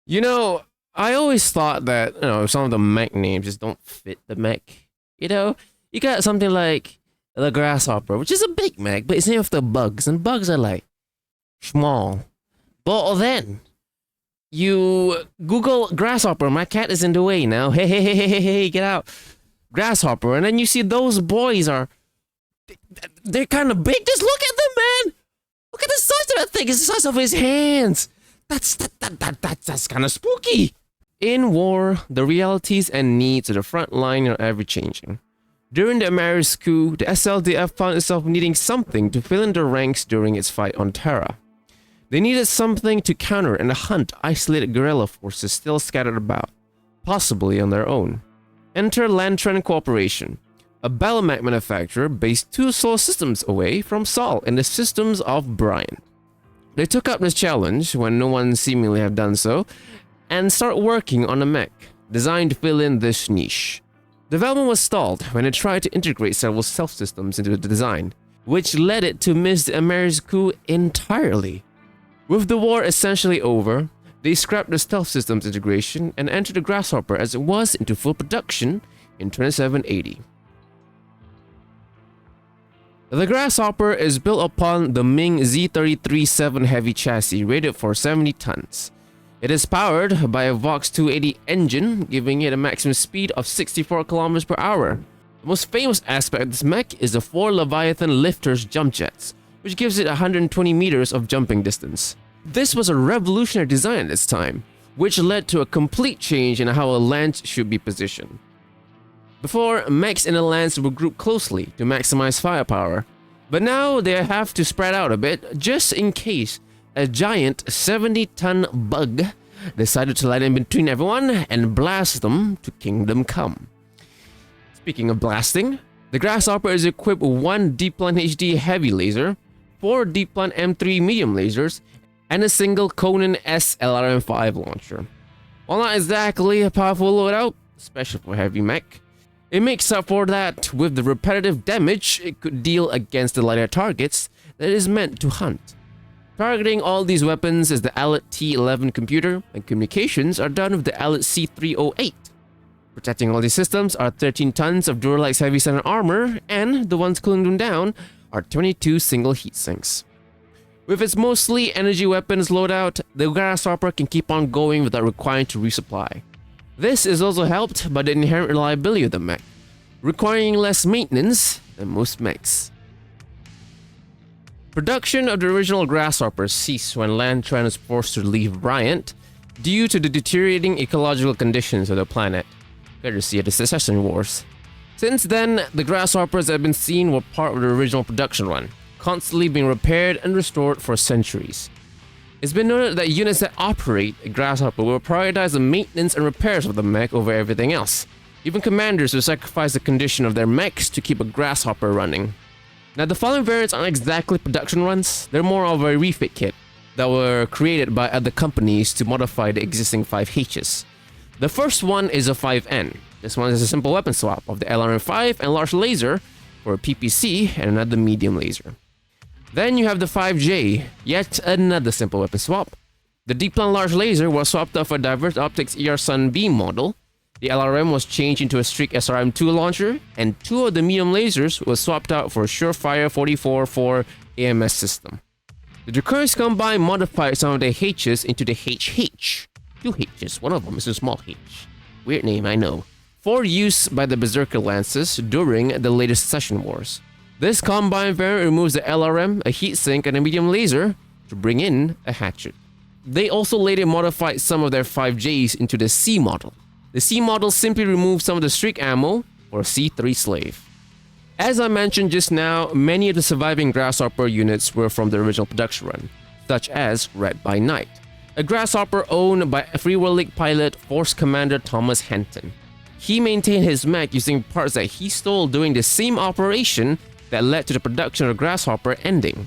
You know, I always thought that, some of the mech names just don't fit the mech. You got something like the Grasshopper, which is a big mech, but it's named after bugs, and bugs are like small. But then you Google Grasshopper, my cat is in the way now. Hey, get out. Grasshopper, and then you see those boys they're kind of big. Just look at them, man. Look at the size of that thing. It's the size of his hands. That's kind of spooky. In war, the realities and needs of the front line are ever changing. During the Ameris coup, the SLDF found itself needing something to fill in the ranks during its fight on Terra. They needed something to counter and hunt isolated guerrilla forces still scattered about, possibly on their own. Enter Lantern Corporation, a Battletech manufacturer based 2 solar systems away from Sol in the systems of Bryant. They took up this challenge when no one seemingly had done so, and start working on a mech designed to fill in this niche. Development was stalled when it tried to integrate several stealth systems into the design, which led it to miss the Ameris coup entirely. With the war essentially over, they scrapped the stealth systems integration and entered the Grasshopper as it was into full production in 2780. The Grasshopper is built upon the Ming Z33-7 heavy chassis rated for 70 tons. It is powered by a Vox 280 engine, giving it a maximum speed of 64 km per hour. The most famous aspect of this mech is the 4 Leviathan lifters jump jets, which gives it 120 meters of jumping distance. This was a revolutionary design at its time, which led to a complete change in how a lance should be positioned. Before, mechs in a lance were grouped closely to maximize firepower, but now they have to spread out a bit just in case a giant 70-ton bug decided to land in between everyone and blast them to Kingdom Come. Speaking of blasting, the Grasshopper is equipped with 1 D-Plan HD heavy laser, 4 D-Plan M3 medium lasers, and a single Conan S LRM-5 launcher. While not exactly a powerful loadout, especially for heavy mech, it makes up for that with the repetitive damage it could deal against the lighter targets that it is meant to hunt. Targeting all these weapons is the Alit T11 computer, and communications are done with the Alit C308. Protecting all these systems are 13 tons of Duralite's heavy center armor, and the ones cooling them down are 22 single heatsinks. With its mostly energy weapons loadout, the Grasshopper can keep on going without requiring to resupply. This is also helped by the inherent reliability of the mech, requiring less maintenance than most mechs. Production of the original Grasshopper ceased when Lantern was forced to leave Bryant due to the deteriorating ecological conditions of the planet, courtesy of the Secession Wars. Since then, the Grasshoppers that have been seen were part of the original production run, constantly being repaired and restored for centuries. It's been noted that units that operate a Grasshopper will prioritize the maintenance and repairs of the mech over everything else. Even commanders will sacrifice the condition of their mechs to keep a Grasshopper running. Now, the following variants aren't exactly production runs, they're more of a refit kit that were created by other companies to modify the existing 5Hs. The first one is a 5N. This one is a simple weapon swap of the LRM-5 and large laser for a PPC and another medium laser. Then you have the 5J, yet another simple weapon swap. The D-Plan large laser was swapped out for a Diverse Optics ER-Sun beam model. The LRM was changed into a Streak SRM-2 launcher, and 2 of the medium lasers was swapped out for a Surefire 44-4 AMS system. The Draconis Combine modified some of the H's into the HH. 2 H's, one of them is a small H. Weird name, I know. For use by the Berserker Lances during the latest Secession Wars. This Combine variant removes the LRM, a heatsink, and a medium laser to bring in a hatchet. They also later modified some of their 5Js into the C model. The C model simply removes some of the Streak ammo for a C3 Slave. As I mentioned just now, many of the surviving Grasshopper units were from the original production run, such as Red by Night, a Grasshopper owned by Free World League pilot Force Commander Thomas Henton. He maintained his mech using parts that he stole during the same operation that led to the production of Grasshopper ending.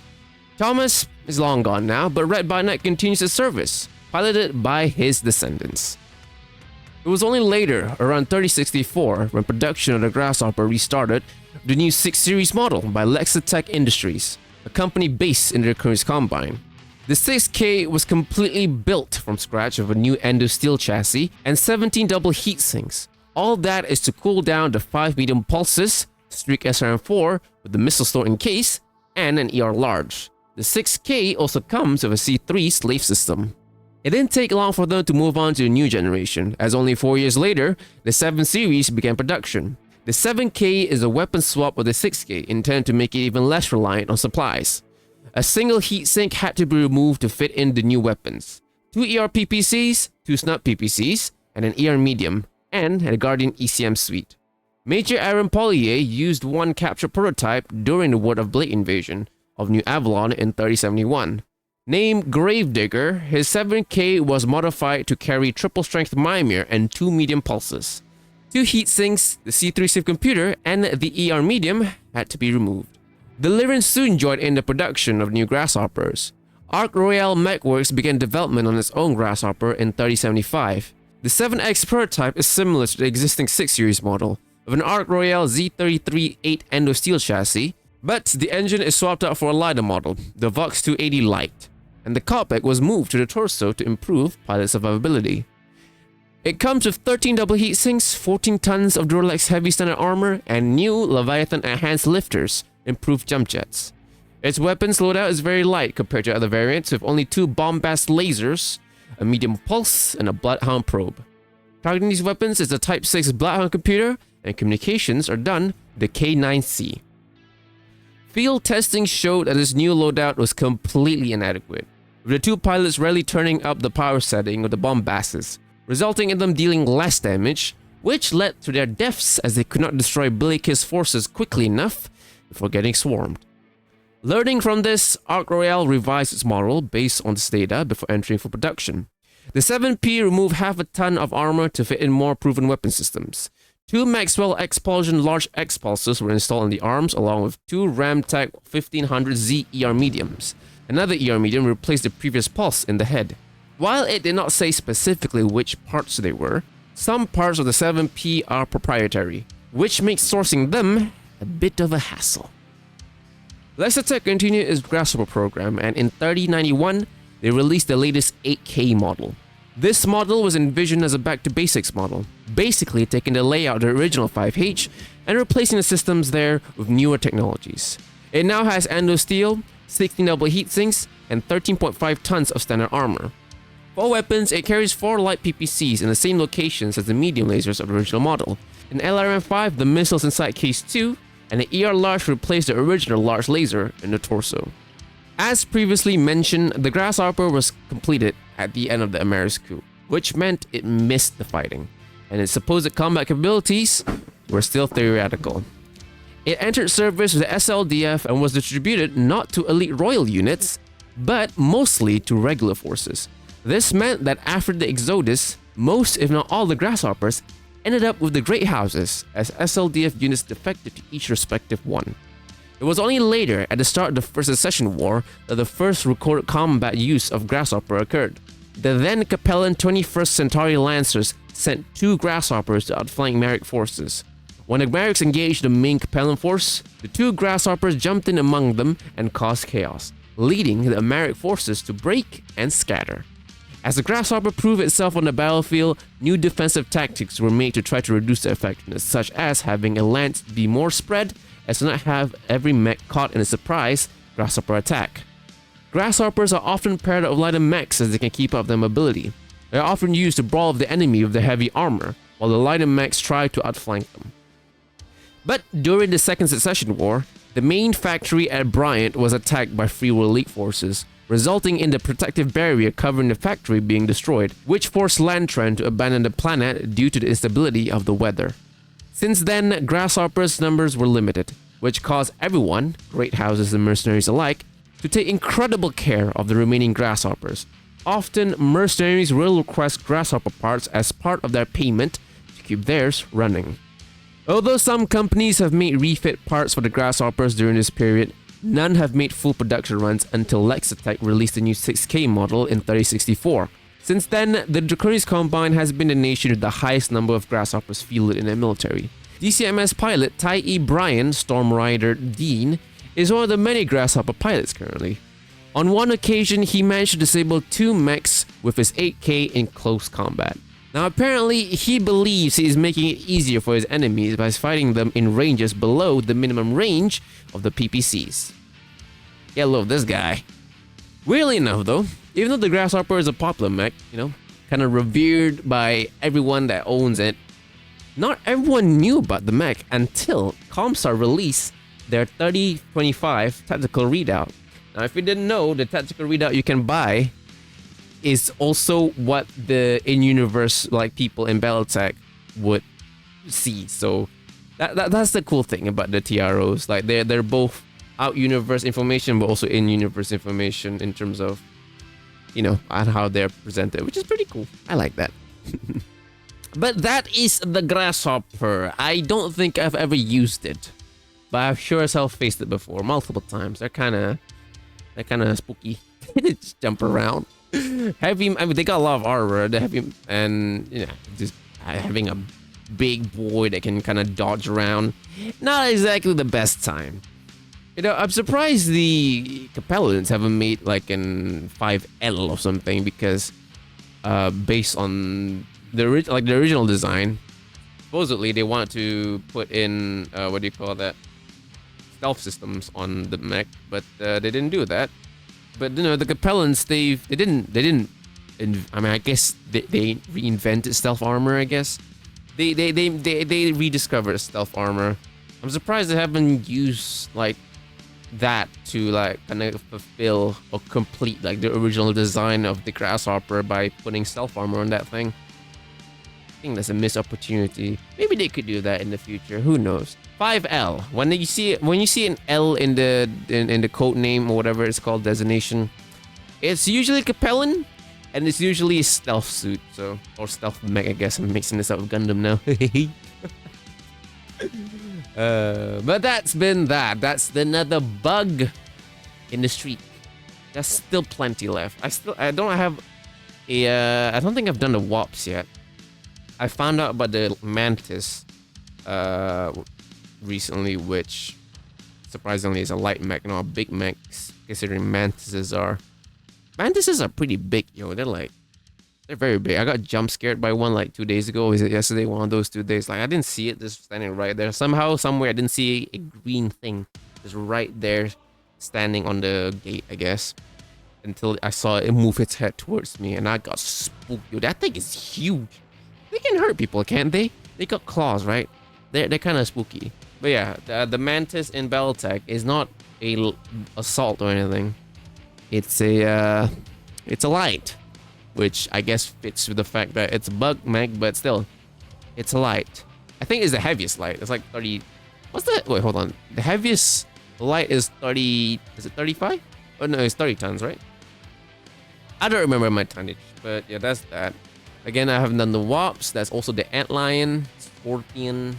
Thomas is long gone now, but Red by Night continues his service, piloted by his descendants. It was only later, around 3064, when production of the Grasshopper restarted, the new 6 Series model by Battletech Industries, a company based in the Draconis Combine. The 6K was completely built from scratch with a new endo steel chassis and 17 double heat sinks. All that is to cool down the 5 medium pulses, Streak SRM-4 with the missile store in case, and an ER large. The 6K also comes with a C3 slave system. It didn't take long for them to move on to a new generation, as only 4 years later, the 7 series began production. The 7K is a weapon swap with the 6K intended to make it even less reliant on supplies. A single heatsink had to be removed to fit in the new weapons. 2 ER PPCs, 2 snub PPCs, and an ER medium, and a Guardian ECM suite. Major Aaron Pollier used one capture prototype during the Word of Blade invasion of New Avalon in 3071. Named Gravedigger, his 7K was modified to carry triple strength Mimir and 2 medium pulses. 2 heatsinks, the C3 Civ computer, and the ER medium had to be removed. The Lyran soon joined in the production of new Grasshoppers. Arc Royale Mechworks began development on its own Grasshopper in 3075. The 7X prototype is similar to the existing 6 series model, with an Arc Royale Z33-8 endo steel chassis, but the engine is swapped out for a lighter model, the Vox 280 Light, and the cockpit was moved to the torso to improve pilot survivability. It comes with 13 double heatsinks, 14 tons of Duralex heavy standard armor, and new Leviathan enhanced lifters, improved jump jets. Its weapons loadout is very light compared to other variants, with only 2 bombast lasers, a medium pulse, and a Bloodhound probe. Targeting these weapons is the Type 6 Bloodhound computer, and communications are done with the K9C. Field testing showed that this new loadout was completely inadequate, with the 2 pilots rarely turning up the power setting of the bombasses, resulting in them dealing less damage, which led to their deaths as they could not destroy Billikis' forces quickly enough before getting swarmed. Learning from this, Arc Royale revised its model based on this data before entering for production. The 7P removed half a ton of armor to fit in more proven weapon systems. 2 Maxwell Expulsion large X pulses were installed in the arms, along with 2 Ramtech 1500Z ER mediums. Another ER medium replaced the previous pulse in the head. While it did not say specifically which parts they were, some parts of the 7P are proprietary, which makes sourcing them a bit of a hassle. Battletech continued its Grasshopper program, and in 3091, they released the latest 8K model. This model was envisioned as a back-to-basics model, basically taking the layout of the original 5H and replacing the systems there with newer technologies. It now has endo steel, 16 double heatsinks, and 13.5 tons of standard armor. For weapons, it carries 4 light PPCs in the same locations as the medium lasers of the original model. In LRM-5, the missiles inside Case 2, and the ER large replaced the original large laser in the torso. As previously mentioned, the Grasshopper was completed at the end of the Amaris coup, which meant it missed the fighting, and its supposed combat capabilities were still theoretical. It entered service with the SLDF and was distributed not to elite royal units, but mostly to regular forces. This meant that after the Exodus, most if not all the Grasshoppers ended up with the Great Houses, as SLDF units defected to each respective one. It was only later, at the start of the First Secession War, that the first recorded combat use of Grasshopper occurred. The then Capellan 21st Centauri Lancers sent 2 Grasshoppers to outflank Merrick forces. When the Merricks engaged the main Capellan force, the 2 Grasshoppers jumped in among them and caused chaos, leading the Merrick forces to break and scatter. As the Grasshopper proved itself on the battlefield, new defensive tactics were made to try to reduce their effectiveness, such as having a lance be more spread as to not have every mech caught in a surprise Grasshopper attack. Grasshoppers are often paired up with lighter mechs as they can keep up their mobility. They are often used to brawl with the enemy with their heavy armor, while the lighter mechs try to outflank them. But during the Second Secession War, the main factory at Bryant was attacked by Free Will League forces, resulting in the protective barrier covering the factory being destroyed, which forced Lantran to abandon the planet due to the instability of the weather. Since then, Grasshoppers' numbers were limited, which caused everyone, great houses and mercenaries alike, to take incredible care of the remaining Grasshoppers. Often, mercenaries will request Grasshopper parts as part of their payment to keep theirs running. Although some companies have made refit parts for the Grasshoppers during this period, none have made full production runs until Lexitech released the new 6K model in 3064. Since then, the Draconis Combine has been the nation with the highest number of Grasshoppers fielded in the military. DCMS pilot Ty E. Bryan, Storm Rider Dean, is one of the many Grasshopper pilots currently. On one occasion, he managed to disable 2 mechs with his 8K in close combat. Now apparently, he believes he is making it easier for his enemies by fighting them in ranges below the minimum range of the PPCs. Yeah, love this guy. Weirdly enough though, even though the Grasshopper is a popular mech, kind of revered by everyone that owns it, not everyone knew about the mech until Comstar released their 3025 tactical readout. Now, if you didn't know, the tactical readout you can buy is also what the in-universe people in Battletech would see. So that's the cool thing about the TROs. Like they're both out-universe information, but also in-universe information in terms of on how they're presented, which is pretty cool. I like that. But that is the Grasshopper. I don't think I've ever used it, but I've sure as hell faced it before multiple times. They're kind of spooky. They just jump around. Heavy. I mean, they got a lot of armor. They're heavy, and just having a big boy that can kind of dodge around. Not exactly the best time. I'm surprised the Capellans haven't made an 5L or something, because based on the original design, supposedly they wanted to put in stealth systems on the mech, but they didn't do that. But the Capellans, they didn't. I mean, I guess they reinvented stealth armor. I guess they rediscovered stealth armor. I'm surprised they haven't used that to kind of fulfill or complete the original design of the Grasshopper by putting stealth armor on that thing. I think that's a missed opportunity. Maybe they could do that in the future. Who knows? 5L. When you see an L in the code name or whatever it's called, designation, it's usually Capellan, and it's usually a stealth suit. Or stealth mech. I guess I'm mixing this up with Gundam now. But that's been that. That's another bug in the streak. There's still plenty left. I don't think I've done the WAPs yet. I found out about the Mantis recently, which surprisingly is a light mech, not a big mech, considering Mantises are pretty big, they're very big. I got jump scared by one 2 days ago. Was it yesterday? One of those 2 days. I didn't see it, just standing right there. Somehow, somewhere, I didn't see a green thing just right there, standing on the gate, I guess, until I saw it move its head towards me, and I got spooked. Yo, that thing is huge. They can hurt people, can't they? They got claws, right? They're kind of spooky. But yeah, the Mantis in Battletech is not a assault or anything. It's a light, which I guess fits with the fact that it's a bug mech, but still, it's a light. I think it's the heaviest light. It's 30. What's that? Wait, hold on. The heaviest light is 30. Is it 35? Oh no, it's 30 tons, right? I don't remember my tonnage, but yeah, that's that. Again, I haven't done the WAPs. That's also the Antlion, Scorpion.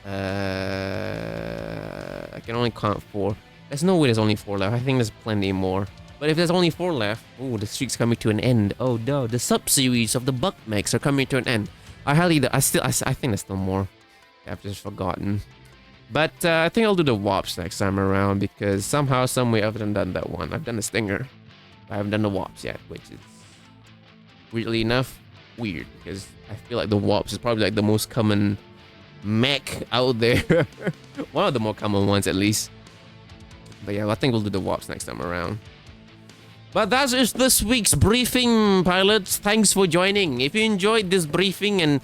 I can only count 4. There's no way there's only 4 left. I think there's plenty more. But if there's only 4 left, the streak's coming to an end. Oh no, the sub-series of the bug mechs are coming to an end. I think there's still more. I've just forgotten. But I think I'll do the WAPs next time around, because somehow, someway, I haven't done that one. I've done the Stinger. I haven't done the WAPs yet, which is weirdly enough weird, because I feel like the WAPs is probably the most common mech out there. One of the more common ones, at least. But yeah, I think we'll do the WAPs next time around. But that is this week's briefing, pilots. Thanks for joining. If you enjoyed this briefing and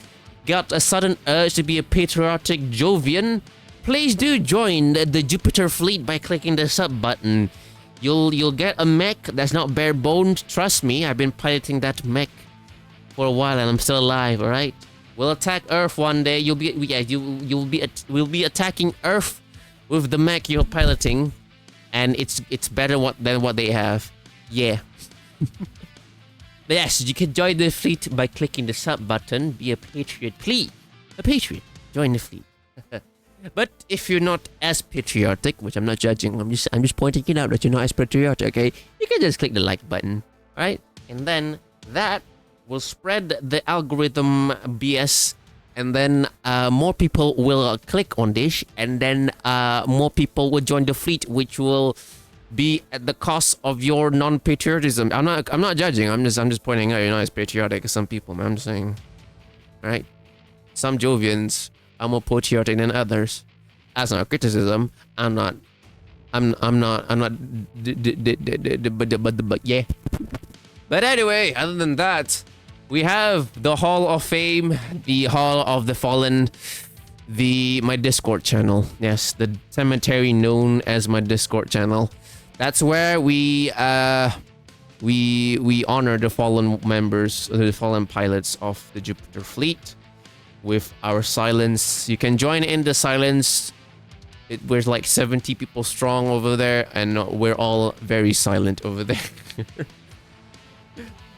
got a sudden urge to be a patriotic Jovian, please do join the Jupiter fleet by clicking the sub button. You'll get a mech that's not bare boned. Trust me, I've been piloting that mech for a while and I'm still alive. All right, we'll attack Earth one day. We'll be attacking Earth with the mech you're piloting, and it's better than what they have. Yeah. Yes, you can join the fleet by clicking the sub button. Be a patriot, please. A patriot. Join the fleet. But if you're not as patriotic, which I'm not judging, I'm just pointing it out that you're not as patriotic, okay? You can just click the like button, right? And then that will spread the algorithm BS, and then more people will click on this, and then more people will join the fleet, which will be at the cost of your non-patriotism. I'm not judging. I'm just pointing out you're not as patriotic as some people, man. I'm just saying. Right? Some Jovians are more patriotic than others. That's not a criticism. I'm not but yeah. But anyway, other than that, we have the Hall of Fame, the Hall of the Fallen, my Discord channel. Yes, the cemetery known as my Discord channel. That's where we honor the fallen members, the fallen pilots of the Jupiter fleet with our silence. You can join in the silence. We're like 70 people strong over there, and we're all very silent over there.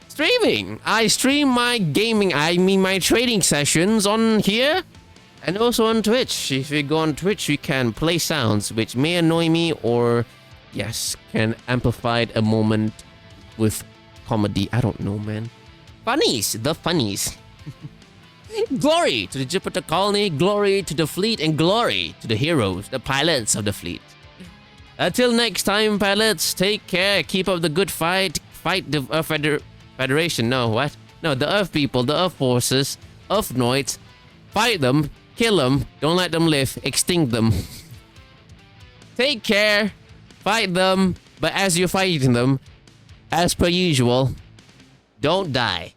Streaming. I stream my gaming, my trading sessions on here and also on Twitch. If you go on Twitch, you can play sounds which may annoy me or, yes, can amplify a moment with comedy. I don't know, man. Funnies. The funnies. Glory to the Jupiter colony, glory to the fleet, and glory to the heroes, the pilots of the fleet. Until next time, pilots, take care, keep up the good fight, fight the Earth Federation, no, what? No, the Earth people, the Earth forces, Earthnoids, fight them, kill them, don't let them live, extinct them. Take care, fight them, but as you're fighting them, as per usual, don't die.